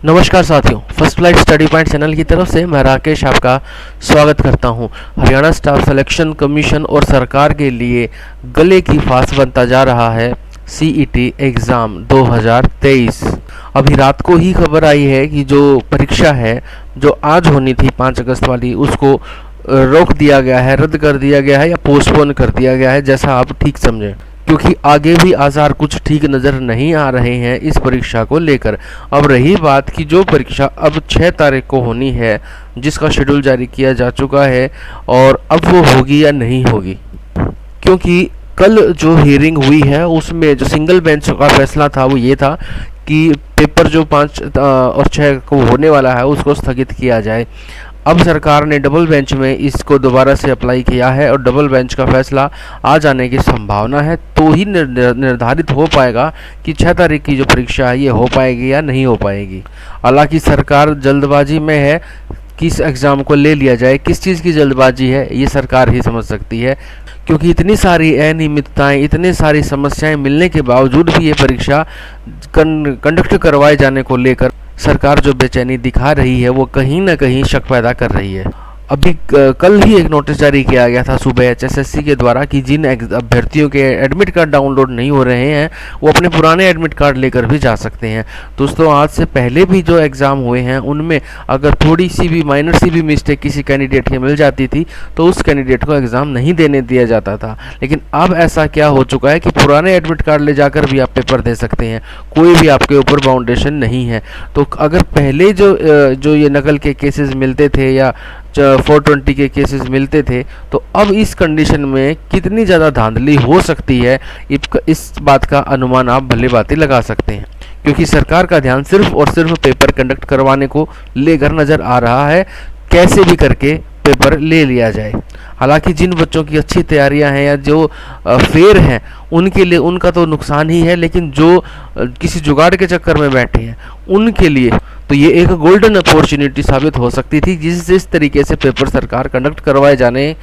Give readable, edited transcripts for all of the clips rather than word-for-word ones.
नमस्कार साथियों, first flight study point channel की तरफ से मैं राकेश आपका स्वागत करता हूं। हरियाणा स्टाफ सिलेक्शन कमीशन और सरकार के लिए गले की फांस बनता जा रहा है सीईटी एग्ज़ाम 2023। अभी रात को ही खबर आई है कि जो परीक्षा है जो आज होनी थी 5 अगस्त वाली, उसको रोक दिया गया है, रद्द कर दिया गया है या पोस्टपोन कर दिया गया है, जैसा आप ठीक समझें, क्योंकि आगे भी आसार कुछ ठीक नज़र नहीं आ रहे हैं इस परीक्षा को लेकर। अब रही बात कि जो परीक्षा अब 6 तारीख को होनी है, जिसका शेड्यूल जारी किया जा चुका है, और अब वो होगी या नहीं होगी, क्योंकि कल जो हियरिंग हुई है उसमें जो सिंगल बेंच का फैसला था वो ये था कि पेपर जो 5 और 6 को होने वाला है उसको स्थगित किया जाए। अब सरकार ने डबल बेंच में इसको दोबारा से अप्लाई किया है और डबल बेंच का फैसला आ जाने की संभावना है, तो ही निर्धारित हो पाएगा कि 6 तारीख की जो परीक्षा है ये हो पाएगी या नहीं हो पाएगी। हालांकि सरकार जल्दबाजी में है, किस एग्ज़ाम को ले लिया जाए, किस चीज़ की जल्दबाजी है ये सरकार ही समझ सकती है, क्योंकि इतनी सारी अनियमितताएं, इतनी सारी समस्याएं मिलने के बावजूद भी ये परीक्षा कंडक्ट करवाए जाने को लेकर सरकार जो बेचैनी दिखा रही है वो कहीं ना कहीं शक पैदा कर रही है। अभी कल ही एक नोटिस जारी किया गया था सुबह एचएसएससी के द्वारा कि जिन अभ्यर्थियों के एडमिट कार्ड डाउनलोड नहीं हो रहे हैं वो अपने पुराने एडमिट कार्ड लेकर भी जा सकते हैं। दोस्तों, आज से पहले भी जो एग्ज़ाम हुए हैं उनमें अगर थोड़ी सी भी माइनर सी भी मिस्टेक किसी कैंडिडेट की मिल जाती थी तो उस कैंडिडेट को एग्ज़ाम नहीं देने दिया जाता था। लेकिन अब ऐसा क्या हो चुका है कि पुराने एडमिट कार्ड ले जाकर भी आप पेपर दे सकते हैं, कोई भी आपके ऊपर बाउंडेशन नहीं है। तो अगर पहले जो ये नकल के केसेस मिलते थे या 420 के केसेस मिलते थे, तो अब इस कंडीशन में कितनी ज़्यादा धांधली हो सकती है इस बात का अनुमान आप भली भांति लगा सकते हैं, क्योंकि सरकार का ध्यान सिर्फ और सिर्फ पेपर कंडक्ट करवाने को लेकर नज़र आ रहा है, कैसे भी करके पेपर ले लिया जाए। हालांकि जिन बच्चों की अच्छी तैयारियां हैं या जो फेयर हैं उनके लिए उनका तो नुकसान ही है, लेकिन जो किसी जुगाड़ के चक्कर में बैठे हैं उनके लिए तो ये एक गोल्डन अपॉर्चुनिटी साबित हो सकती थी, जिस तरीके से पेपर सरकार कंडक्ट करवाए जाने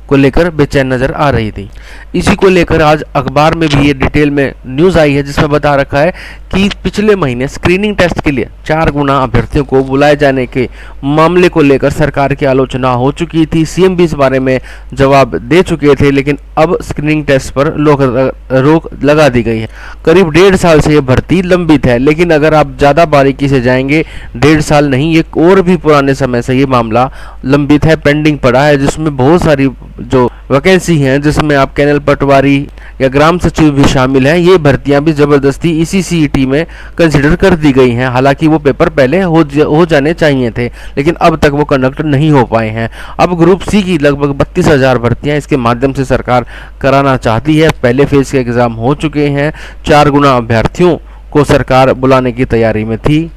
को लेकर बेचैन नज़र आ रही थी। इसी को लेकर आज अखबार में भी ये डिटेल में न्यूज़ आई है, जिसमें बता रखा है कि पिछले महीने स्क्रीनिंग टेस्ट के लिए 4 गुना अभ्यर्थियों को बुलाए जाने के मामले को लेकर सरकार की आलोचना हो चुकी थी। सीएम भी इस बारे में जवाब दे चुके थे, लेकिन अब स्क्रीनिंग टेस्ट पर रोक लगा दी गई है। करीब 1.5 साल से ये भर्ती लंबित है, लेकिन अगर आप ज़्यादा बारीकी से जाएंगे, 1.5 साल नहीं, ये और भी पुराने समय से ये मामला लंबित है, पेंडिंग पड़ा है, जिसमें बहुत सारी जो वैकेंसी हैं, जिसमें आप कैनल पटवारी या ग्राम सचिव भी शामिल हैं, ये भर्तियां भी ज़बरदस्ती इसी सीईटी में कंसिडर कर दी गई हैं। हालांकि वो पेपर पहले हो जाने चाहिए थे, लेकिन अब तक वो कंडक्ट नहीं हो पाए हैं। अब ग्रुप सी की लगभग 32,000 भर्तियां इसके माध्यम से सरकार कराना चाहती है। पहले फेज के एग्ज़ाम हो चुके हैं, 4 गुना अभ्यर्थियों को सरकार बुलाने की तैयारी में थी।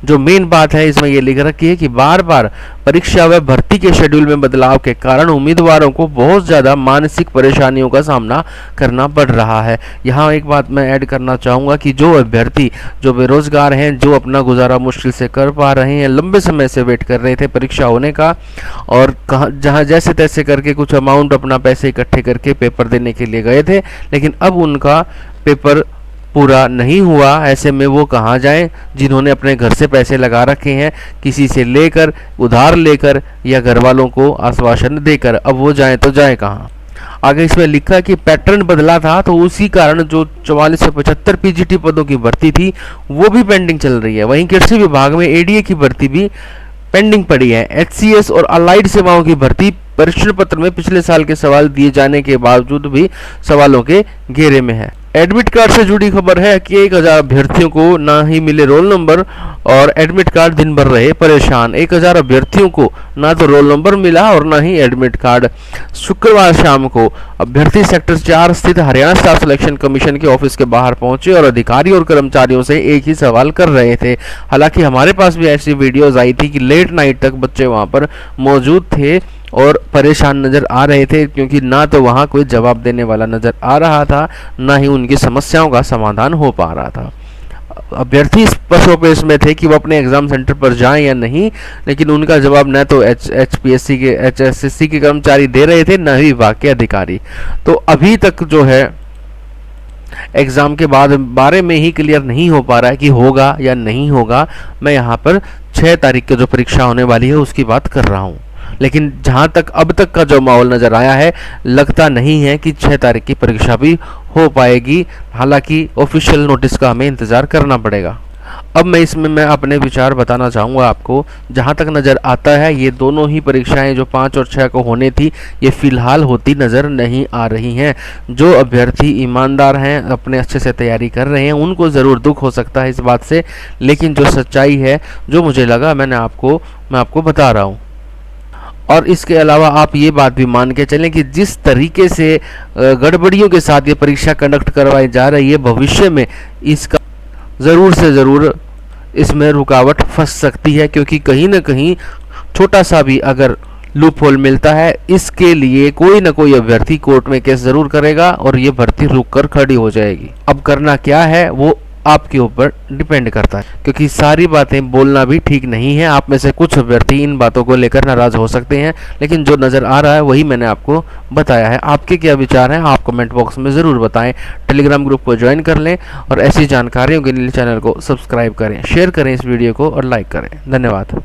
जो मेन बात है इसमें ये लिख रखी है कि बार बार परीक्षा व भर्ती के शेड्यूल में बदलाव के कारण उम्मीदवारों को बहुत ज़्यादा मानसिक परेशानियों का सामना करना पड़ रहा है। यहाँ एक बात मैं ऐड करना चाहूँगा कि जो अभ्यर्थी जो बेरोजगार हैं, जो अपना गुजारा मुश्किल से कर पा रहे हैं, लंबे समय से वेट कर रहे थे परीक्षा होने का, और जहाँ जैसे तैसे करके कुछ अमाउंट अपना पैसे इकट्ठे करके पेपर देने के लिए गए थे, लेकिन अब उनका पेपर पूरा नहीं हुआ। ऐसे में वो कहाँ जाएं जिन्होंने अपने घर से पैसे लगा रखे हैं, किसी से लेकर, उधार लेकर या घर वालों को आश्वासन देकर, अब वो जाएं तो जाएं कहाँ। आगे इसमें लिखा कि पैटर्न बदला था, तो उसी कारण जो 44 से 75 पीजीटी पदों की भर्ती थी वो भी पेंडिंग चल रही है। वहीं कृषि विभाग में एडीए की भर्ती भी पेंडिंग पड़ी है। एचसीएस और अलाइड सेवाओं की भर्ती परीक्षण पत्र में पिछले साल के सवाल दिए जाने के बावजूद भी सवालों के घेरे में है। एडमिट कार्ड से जुड़ी खबर है कि 1000 अभ्यर्थियों को ना ही मिले रोल नंबर और एडमिट कार्ड, दिन भर रहे परेशान। 1000 अभ्यर्थियों को ना तो रोल नंबर मिला और ना ही एडमिट कार्ड। शुक्रवार शाम को अभ्यर्थी सेक्टर 4 स्थित हरियाणा स्टाफ सिलेक्शन कमीशन के ऑफिस के बाहर पहुंचे और अधिकारी और कर्मचारियों से एक ही सवाल कर रहे थे। हालांकि हमारे पास भी ऐसी वीडियोज आई थी कि लेट नाइट तक बच्चे वहां पर मौजूद थे और परेशान नज़र आ रहे थे, क्योंकि ना तो वहाँ कोई जवाब देने वाला नज़र आ रहा था, ना ही उनकी समस्याओं का समाधान हो पा रहा था। अभ्यर्थी पसोपेश में थे कि वो अपने एग्ज़ाम सेंटर पर जाएं या नहीं, लेकिन उनका जवाब न तो एचएसएससी के कर्मचारी दे रहे थे, न ही विभाग के अधिकारी। तो अभी तक जो है एग्ज़ाम के बाद बारे में ही क्लियर नहीं हो पा रहा है कि होगा या नहीं होगा। मैं यहाँ पर 6 तारीख की जो परीक्षा होने वाली है उसकी बात कर रहा हूँ। लेकिन जहाँ तक अब तक का जो माहौल नज़र आया है, लगता नहीं है कि 6 तारीख की परीक्षा भी हो पाएगी। हालांकि ऑफिशियल नोटिस का हमें इंतज़ार करना पड़ेगा। अब मैं अपने विचार बताना चाहूँगा आपको। जहाँ तक नज़र आता है, ये दोनों ही परीक्षाएं जो 5 और 6 को होनी थी, ये फ़िलहाल होती नज़र नहीं आ रही हैं। जो अभ्यर्थी ईमानदार हैं, अपने अच्छे से तैयारी कर रहे हैं, उनको ज़रूर दुख हो सकता है इस बात से, लेकिन जो सच्चाई है, जो मुझे लगा, मैं आपको बता रहा हूँ। और इसके अलावा आप ये बात भी मान के चलें कि जिस तरीके से गड़बड़ियों के साथ ये परीक्षा कंडक्ट करवाई जा रही है, भविष्य में इसका ज़रूर से ज़रूर इसमें रुकावट फंस सकती है, क्योंकि कहीं ना कहीं छोटा सा भी अगर लूप होल मिलता है, इसके लिए कोई ना कोई अभ्यर्थी कोर्ट में केस ज़रूर करेगा और ये भर्ती रुक कर खड़ी हो जाएगी। अब करना क्या है वो आपके ऊपर डिपेंड करता है, क्योंकि सारी बातें बोलना भी ठीक नहीं है। आप में से कुछ अभ्यर्थी इन बातों को लेकर नाराज हो सकते हैं, लेकिन जो नज़र आ रहा है वही मैंने आपको बताया है। आपके क्या विचार हैं, आप कमेंट बॉक्स में ज़रूर बताएं। टेलीग्राम ग्रुप को ज्वाइन कर लें और ऐसी जानकारियों के लिए चैनल को सब्सक्राइब करें, शेयर करें इस वीडियो को और लाइक करें। धन्यवाद।